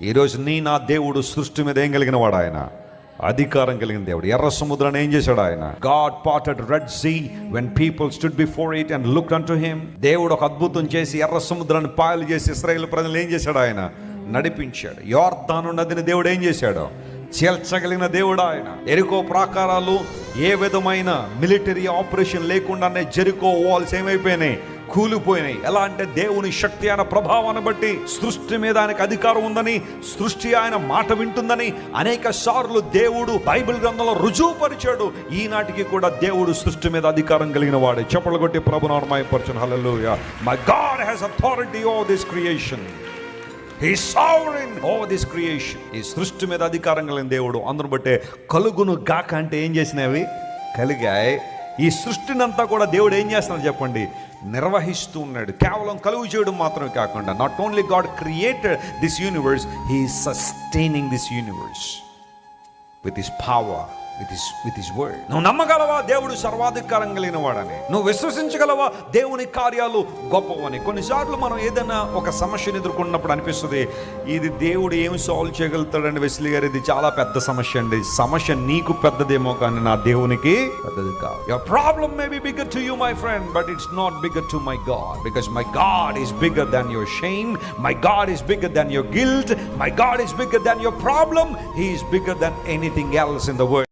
ఈరోజు నా దేవుడు సృష్టి మీద ఏం కలిగిన వాడు? ఆయన అధికారం కలిగిన దేవుడు. ఎర్ర సముద్రాన్ని ఏం చేశాడు ఆయన? God parted red sea when people stood before it and looked unto him. దేవుడు ఒక అద్భుతం చేసి ఎర్ర సముద్రాన్ని పాయలు చేసి ఇశ్రాయేలు ప్రజలు ఏం చేశాడు? ఆయన నడిపించాడు. యోర్దాను నదిని దేవుడు ఏం చేశాడు? చేల్చగలిగిన దేవుడు ఆయన. ఎరికో ప్రాకారాలు ఏ విధమైన మిలిటరీ ఆపరేషన్ లేకుండానే జెరికో వాల్స్ ఏమైపోయినాయి? కూలిపోయినాయి. ఎలా అంటే దేవుని శక్తి ఆయన ప్రభావాన్ని బట్టి సృష్టి మీద ఆయనకు అధికారం ఉందని, సృష్టి ఆయన మాట వింటుందని అనేక సార్లు దేవుడు బైబిల్ గ్రంథంలో రుజువుపరిచాడు. ఈనాటికి కూడా దేవుడు సృష్టి మీద అధికారం కలిగిన వాడే. చప్పట్లు కొట్టి ప్రభునామమును మహిమపరచును. హల్లెలూయా. My God has authority over this creation. He is sovereign over this creation. ఈ సృష్టి మీద అధికారం కలిగిన దేవుడు. అందును బట్టే కలుగును గాక అంటే ఏం చేసినవి? కలిగాయి. ఈ సృష్టినంతా కూడా దేవుడు ఏం చేస్తున్నాడు చెప్పండి? నిర్వహిస్తూ ఉన్నాడు. కేవలం కలుగు చేయడం మాత్రమే కాకుండా, not only God created this universe, he is sustaining this universe with his power, with his word. నువ్వు నమ్మగలవా దేవుడు సర్వాధికారం కలిగిన వాడని? నువ్వు విశ్వసించగలవా దేవుని కార్యాలు గొప్పవని? కొన్నిసార్లు మనం ఏదైనా ఒక సమస్యను ఎదుర్కొన్నప్పుడు అనిపిస్తుంది, ఇది దేవుడు ఏం సాల్వ్ చేయగలుగుతాడండి వెస్లీ గారు, ఇది చాలా పెద్ద సమస్య అండి. సమస్య నీకు పెద్దదేమో కానీ నా దేవునికి పెద్దది కాదు. Your problem may be bigger to you, my friend, but it's not bigger to my God, because my God is bigger than your shame. My God is bigger than your guilt. My God is bigger than your problem. He is bigger than anything else in the world.